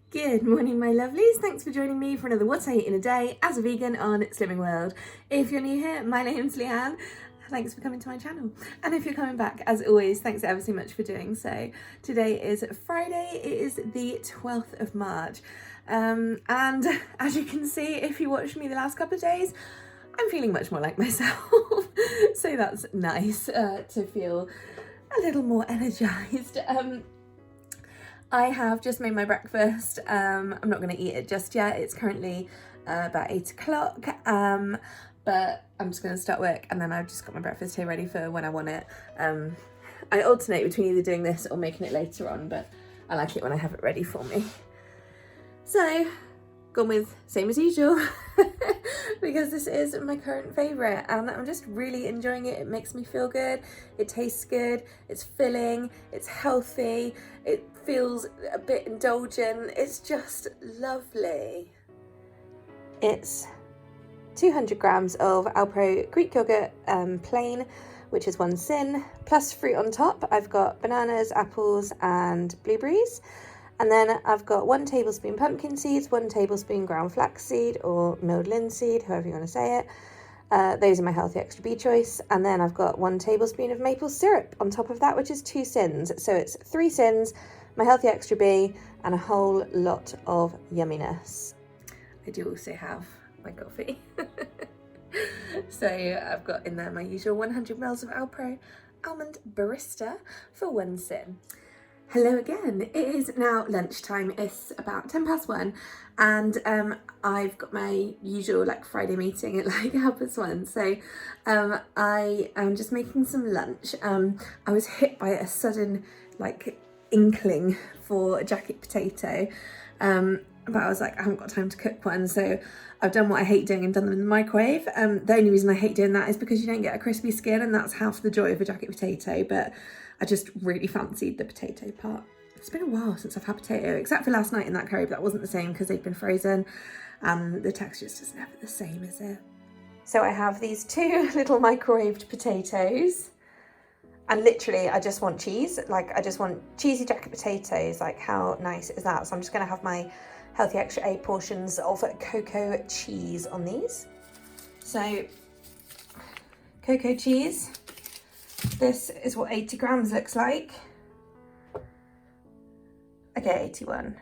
Good morning, my lovelies. Thanks for joining me for another What I Eat in a Day as a vegan on Slimming World. If you're new here, my name's Leanne. Thanks for coming to my channel. And if you're coming back, as always, thanks ever so much for doing so. Today is Friday. It is the 12th of March. And as you can see, if you watched me the last couple of days, I'm feeling much more like myself. So that's nice to feel a little more energized. I have just made my breakfast. I'm not going to eat it just yet. It's currently about 8 o'clock, but I'm just going to start work and then I've just got my breakfast here ready for when I want it. I alternate between either doing this or making it later on, but I like it when I have it ready for me. So, gone with same as usual because this is my current favourite and I'm just really enjoying it. It makes me feel good, it tastes good, it's filling, it's healthy, it feels a bit indulgent, it's just lovely. It's 200 grams of Alpro Greek yogurt plain, which is 1 syn, plus fruit on top. I've got bananas, apples and blueberries. And then I've got 1 tablespoon pumpkin seeds, 1 tablespoon ground flaxseed or milled linseed, however you want to say it. Those are my healthy extra B choice. And then I've got 1 tablespoon of maple syrup on top of that, which is 2 syns. So it's 3 syns, my healthy extra B, and a whole lot of yumminess. I do also have my coffee. So I've got in there my usual 100 ml of Alpro Almond Barista for 1 syn. Hello again. It is now lunchtime. It's about 1:10 and I've got my usual Friday meeting at 1:30. So I am just making some lunch. I was hit by a sudden inkling for a jacket potato, but I was like, I haven't got time to cook one, so I've done what I hate doing and done them in the microwave. The only reason I hate doing that is because you don't get a crispy skin, and that's half the joy of a jacket potato, but I just really fancied the potato part. It's been a while since I've had potato, except for last night in that curry, but that wasn't the same because they've been frozen and the texture's just never the same, is it? So I have these 2 little microwaved potatoes, and literally I just want cheese. I just want cheesy jacket potatoes. How nice is that? So I'm just gonna have my healthy extra A portions of cocoa cheese on these. So cocoa cheese. This is what 80 grams looks like. Okay, 81,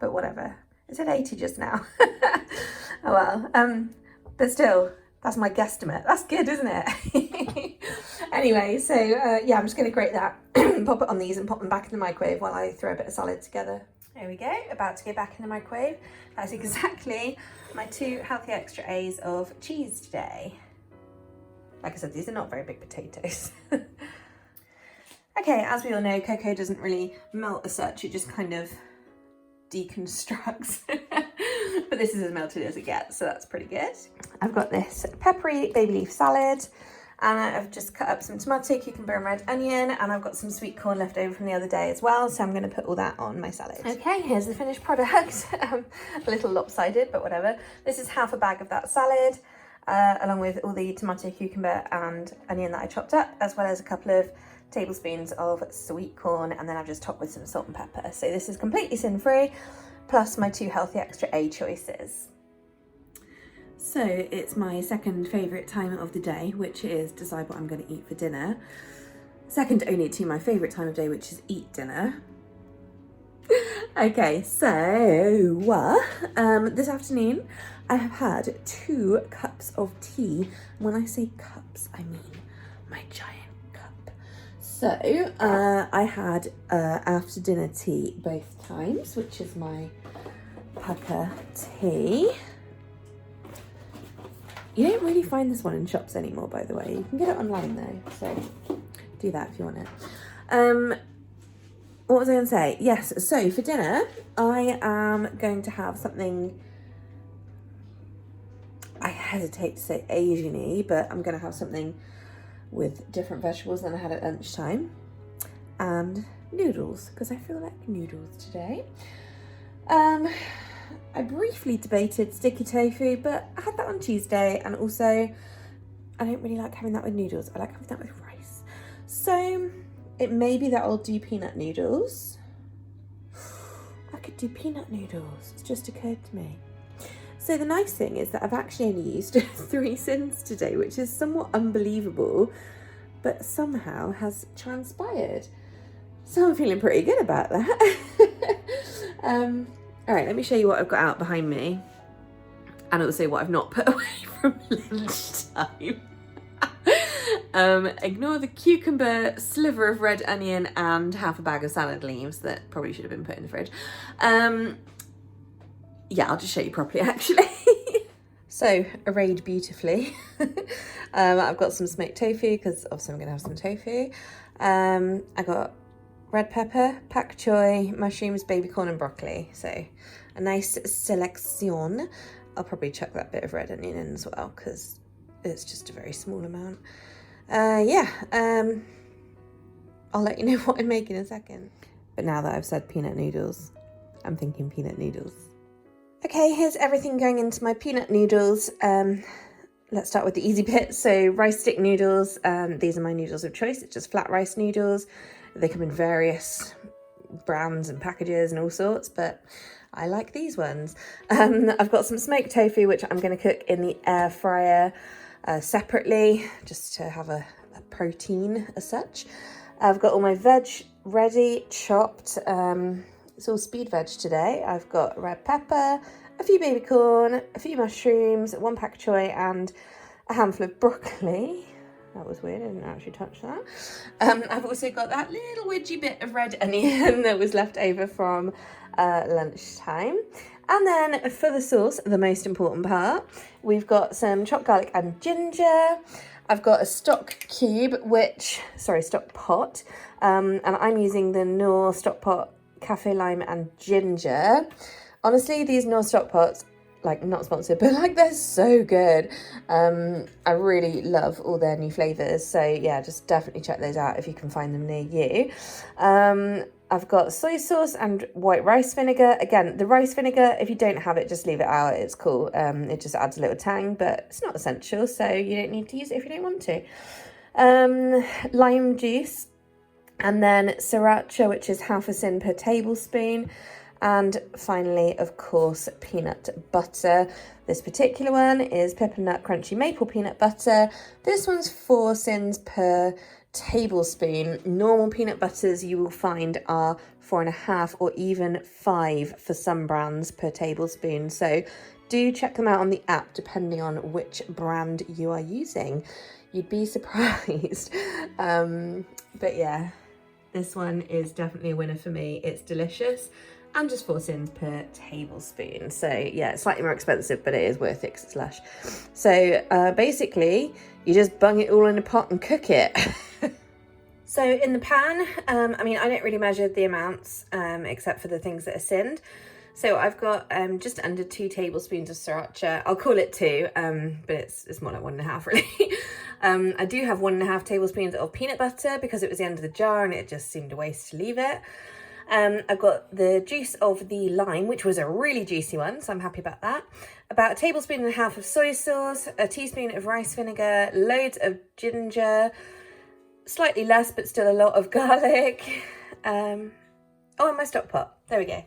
but whatever. It said 80 just now. Oh well, but still, that's my guesstimate. That's good, isn't it? Anyway, so yeah, I'm just gonna grate that, pop it on these and pop them back in the microwave while I throw a bit of salad together. There we go, about to go back in the microwave. That's exactly my 2 healthy extra A's of cheese today. Like I said, these are not very big potatoes. Okay, as we all know, cocoa doesn't really melt as such, it just kind of deconstructs. But this is as melted as it gets, so that's pretty good. I've got this peppery baby leaf salad, and I've just cut up some tomato, cucumber and red onion, and I've got some sweet corn left over from the other day as well, so I'm going to put all that on my salad. Okay, here's the finished product. A little lopsided, but whatever. This is half a bag of that salad, along with all the tomato, cucumber and onion that I chopped up, as well as a couple of tablespoons of sweet corn, and then I've just topped with some salt and pepper. So this is completely sin-free, plus my 2 healthy extra A choices. So it's my second favourite time of the day, which is decide what I'm going to eat for dinner. Second only to my favourite time of day, which is eat dinner. Okay, so this afternoon I have had 2 cups of tea. When I say cups, I mean my giant cup. So I had after dinner tea both times, which is my pukka tea. You don't really find this one in shops anymore, by the way. You can get it online though, so do that if you want it. What was I going to say? Yes, so for dinner, I am going to have something, I hesitate to say Asian-y, but I'm going to have something with different vegetables than I had at lunchtime. And noodles, because I feel like noodles today. I briefly debated sticky tofu, but I had that on Tuesday, and also I don't really like having that with noodles. I like having that with rice. So it may be that I'll do peanut noodles. I could could do peanut noodles. It's just occurred to me. So the nice thing is that I've actually only used 3 syns today, which is somewhat unbelievable, but somehow has transpired. So I'm feeling pretty good about that. All right, let me show you what I've got out behind me, and also what I've not put away from lunchtime. Ignore the cucumber, sliver of red onion, and half a bag of salad leaves that probably should have been put in the fridge. Yeah, I'll just show you properly actually. So, arrayed beautifully. I've got some smoked tofu, because obviously I'm going to have some tofu. I got red pepper, pak choy, mushrooms, baby corn and broccoli. So, a nice selection. I'll probably chuck that bit of red onion in as well, because it's just a very small amount. Yeah, I'll let you know what I make in a second. But now that I've said peanut noodles, I'm thinking peanut noodles. Okay, here's everything going into my peanut noodles. Let's start with the easy bit. So rice stick noodles, these are my noodles of choice. It's just flat rice noodles. They come in various brands and packages and all sorts, but I like these ones. I've got some smoked tofu, which I'm going to cook in the air fryer separately, just to have a protein as such. I've got all my veg ready, chopped. It's all speed veg today. I've got red pepper, a few baby corn, a few mushrooms, 1 pak choy, and a handful of broccoli. That was weird, I didn't actually touch that. I've also got that little wedgy bit of red onion that was left over from lunchtime. And then for the sauce, the most important part, we've got some chopped garlic and ginger. I've got a stock pot, and I'm using the Knorr stock pot cafe lime and ginger. Honestly, these Knorr stock pots, like, not sponsored, but like, they're so good. I really love all their new flavors, so yeah, just definitely check those out if you can find them near you. I've got soy sauce and white rice vinegar. Again, the rice vinegar, if you don't have it, just leave it out, it's cool. It just adds a little tang, but it's not essential, so you don't need to use it if you don't want to. Lime juice, and then sriracha, which is half a syn per tablespoon. And finally, of course, peanut butter. This particular one is peppermint crunchy maple peanut butter. This one's 4 syns per tablespoon. Normal peanut butters you will find are 4.5 or even 5 for some brands per tablespoon. So do check them out on the app depending on which brand you are using. You'd be surprised. But yeah, this one is definitely a winner for me. It's delicious and just 4 syns per tablespoon. So yeah, it's slightly more expensive, but it is worth it because it's lush. So basically, you just bung it all in a pot and cook it. So in the pan, I mean, I don't really measure the amounts except for the things that are synned. So I've got just under 2 tablespoons of sriracha. I'll call it 2, but it's more like 1.5 really. I do have 1.5 tablespoons of peanut butter because it was the end of the jar and it just seemed a waste to leave it. I've got the juice of the lime, which was a really juicy one, so I'm happy about that. About 1.5 tablespoons of soy sauce, a teaspoon of rice vinegar, loads of ginger, slightly less, but still a lot of garlic. Oh, and my stock pot. There we go.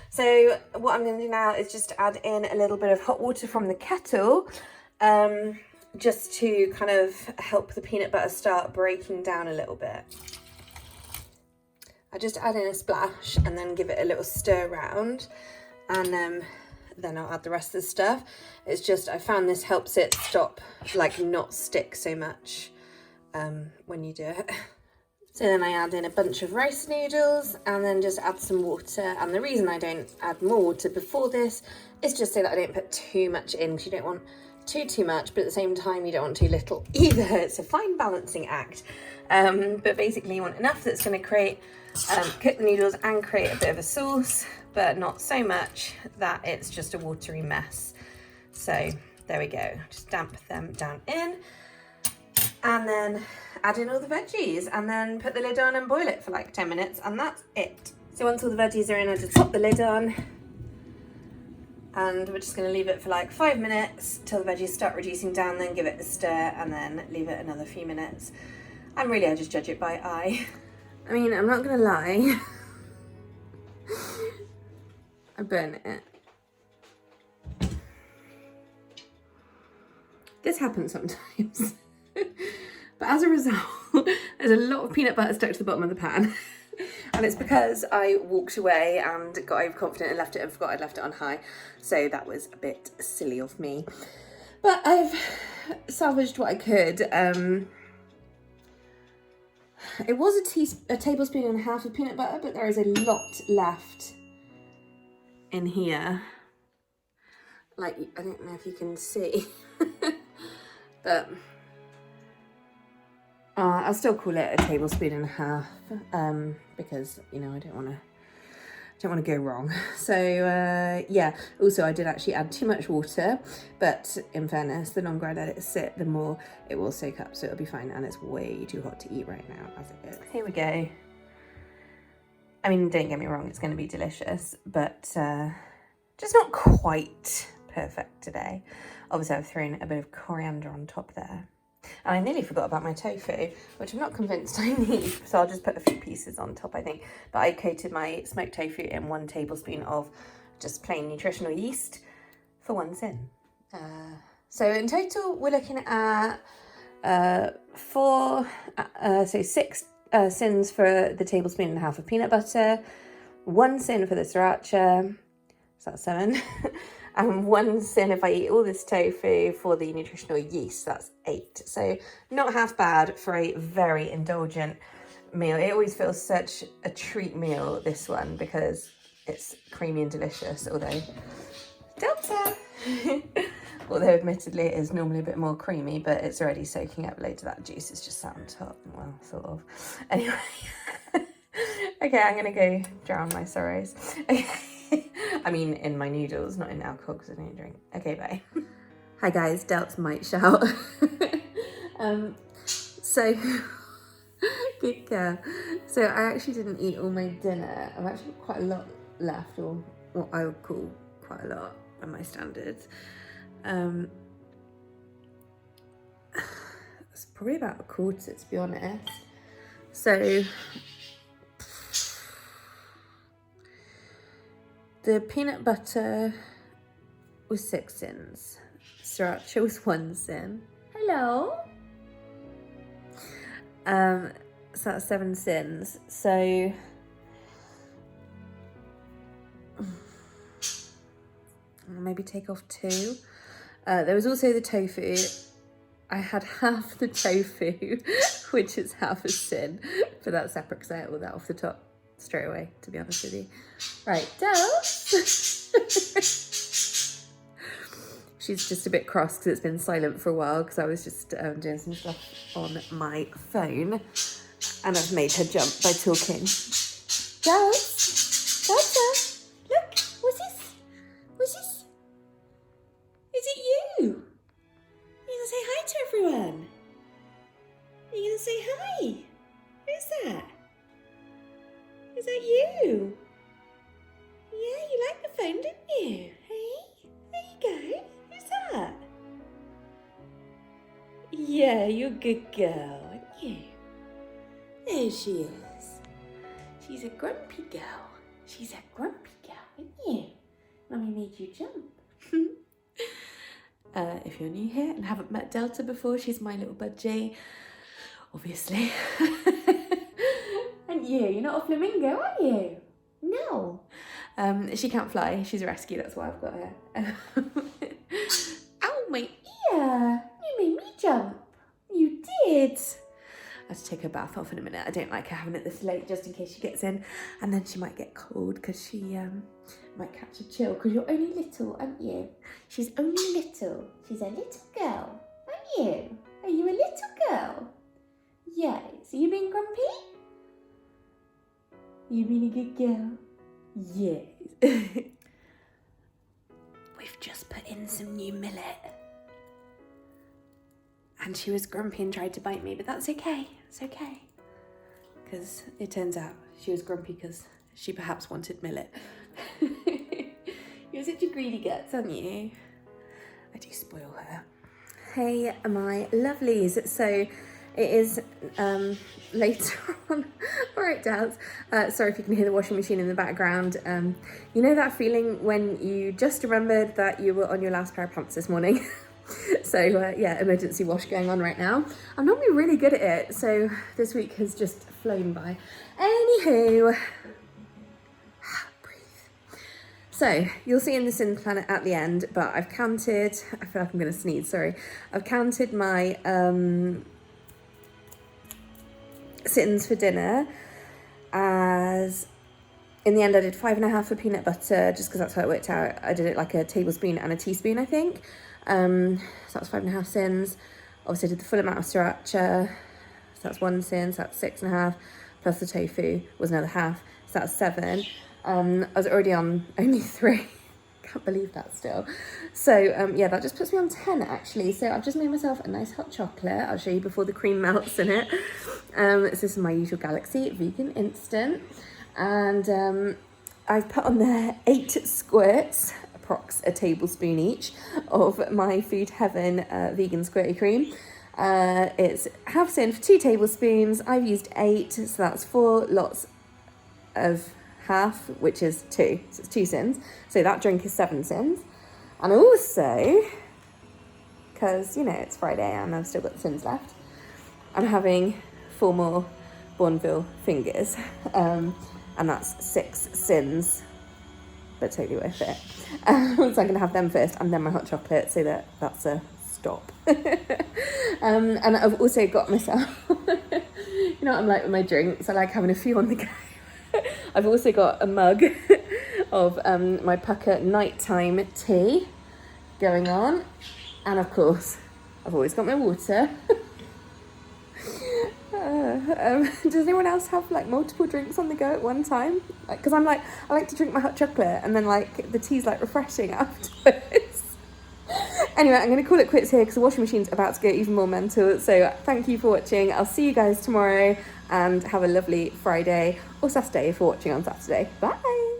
So what I'm going to do now is just add in a little bit of hot water from the kettle, just to kind of help the peanut butter start breaking down a little bit. I just add in a splash and then give it a little stir round, and then I'll add the rest of the stuff. It's just, I found this helps it stop, like, not stick so much when you do it. So then I add in a bunch of rice noodles and then just add some water. And the reason I don't add more water before this is just so that I don't put too much in, because you don't want too much, but at the same time you don't want too little either. It's a fine balancing act. But basically you want enough that's going to create, cook the noodles and create a bit of a sauce, but not so much that it's just a watery mess. So there we go, just damp them down in. And then add in all the veggies and then put the lid on and boil it for like 10 minutes and that's it. So once all the veggies are in, I just pop the lid on and we're just going to leave it for like 5 minutes till the veggies start reducing down, then give it a stir and then leave it another few minutes. And really I just judge it by eye. I mean, I'm not going to lie. I burnt it. This happens sometimes. But as a result, there's a lot of peanut butter stuck to the bottom of the pan. And it's because I walked away and got overconfident and left it and forgot I'd left it on high. So that was a bit silly of me. But I've salvaged what I could. It was a tablespoon and a half of peanut butter, but there is a lot left in here. Like, I don't know if you can see. But I'll still call it a tablespoon and a half, because, you know, I don't want to go wrong. So yeah, also I did actually add too much water, but in fairness, the longer I let it sit, the more it will soak up, so it'll be fine. And it's way too hot to eat right now as it is. Here we go. I mean, don't get me wrong, it's going to be delicious, but just not quite perfect today. Obviously I've thrown a bit of coriander on top there. And I nearly forgot about my tofu, which I'm not convinced I need, so I'll just put a few pieces on top, I think. But I coated my smoked tofu in 1 tablespoon of just plain nutritional yeast for 1 syn. So in total, we're looking at 6 syns for the tablespoon and a half of peanut butter, 1 syn for the sriracha, so that's 7. And 1 syn if I eat all this tofu for the nutritional yeast, that's 8. So not half bad for a very indulgent meal. It always feels such a treat meal, this one, because it's creamy and delicious, although Delta! Although admittedly it is normally a bit more creamy, but it's already soaking up loads of that juice. It's just sat on top. Well, sort of. Anyway. Okay, I'm going to go drown my sorrows. Okay. I mean, in my noodles, not in alcohol, because I don't drink. Okay, bye. Hi guys, Delts might shout. So, good girl. So I actually didn't eat all my dinner. I've actually got quite a lot left, or what I would call quite a lot by my standards. It's probably about a quarter, to be honest. So the peanut butter was 6 syns. Sriracha was 1 syn. Hello. So that's 7 syns. So maybe take off 2. There was also the tofu. I had half the tofu, which is half a syn, but that's separate because I ate all that off the top straight away, to be honest with you. Right, Del. She's just a bit cross because it's been silent for a while because I was just doing some stuff on my phone, and I've made her jump by talking. Del, Delta, look, what's this? What's this? Is it you? You're gonna say hi to everyone. You're gonna say hi. Who's that? Is that you? Yeah, you like the phone, didn't you? Hey, there you go. Who's that? Yeah, you're a good girl, aren't you? There she is. She's a grumpy girl. She's a grumpy girl, aren't you? Mummy made you jump. If you're new here and haven't met Delta before, she's my little budgie, obviously. And you're not a flamingo, are you? No. She can't fly. She's a rescue, that's why I've got her. Ow, my ear! You made me jump. You did. I have to take her bath off in a minute. I don't like her having it this late, just in case she gets in, and then she might get cold because she might catch a chill, because you're only little, aren't you? She's only little. She's a little girl, aren't you? Are you a little girl? Yes. Are you being grumpy? You being a good girl? Yes. We've just put in some new millet. And she was grumpy and tried to bite me, but that's okay. It's okay. Because it turns out she was grumpy because she perhaps wanted millet. You're such a greedy guts, aren't you? I do spoil her. Hey, my lovelies. So It is later on. Alright, Dals. Sorry if you can hear the washing machine in the background. You know that feeling when you just remembered that you were on your last pair of pants this morning? So yeah, emergency wash going on right now. I'm normally really good at it, so this week has just flown by. Anywho, breathe. So you'll see in the Sin Planet at the end, but I've counted, I feel like I'm gonna sneeze, sorry. I've counted my syns for dinner as, in the end I did 5.5 for peanut butter, just because that's how it worked out. I did it like a tablespoon and a teaspoon, I think. So that's 5.5 syns. Obviously I did the full amount of sriracha, so that's 1 syn, so that's 6.5, plus the tofu was another half, so that's 7. I was already on only 3. Can't believe that still. So yeah, that just puts me on 10 actually. So I've just made myself a nice hot chocolate. I'll show you before the cream melts in it. So this is my usual Galaxy vegan instant, and I've put on there 8 squirts, approx a tablespoon each, of my Food Heaven vegan squirty cream. It's half syn for 2 tablespoons. I've used 8, so that's 4 lots of half, which is 2, so it's 2 syns. So that drink is 7 syns. And also, because you know it's Friday and I've still got the syns left, I'm having 4 more Bourneville fingers, and that's 6 syns, but totally worth it. So I'm going to have them first and then my hot chocolate, so that's a stop. And I've also got myself, you know what I'm like with my drinks, I like having a few on the go. I've also got a mug of my Pucker nighttime tea going on, and of course I've always got my water. Does anyone else have like multiple drinks on the go at one time? Like, because I like to drink my hot chocolate and then like the tea's like refreshing afterwards. Anyway, I'm going to call it quits here because the washing machine's about to go even more mental. So thank you for watching. I'll see you guys tomorrow, and have a lovely Friday or Saturday if you're watching on Saturday. Bye.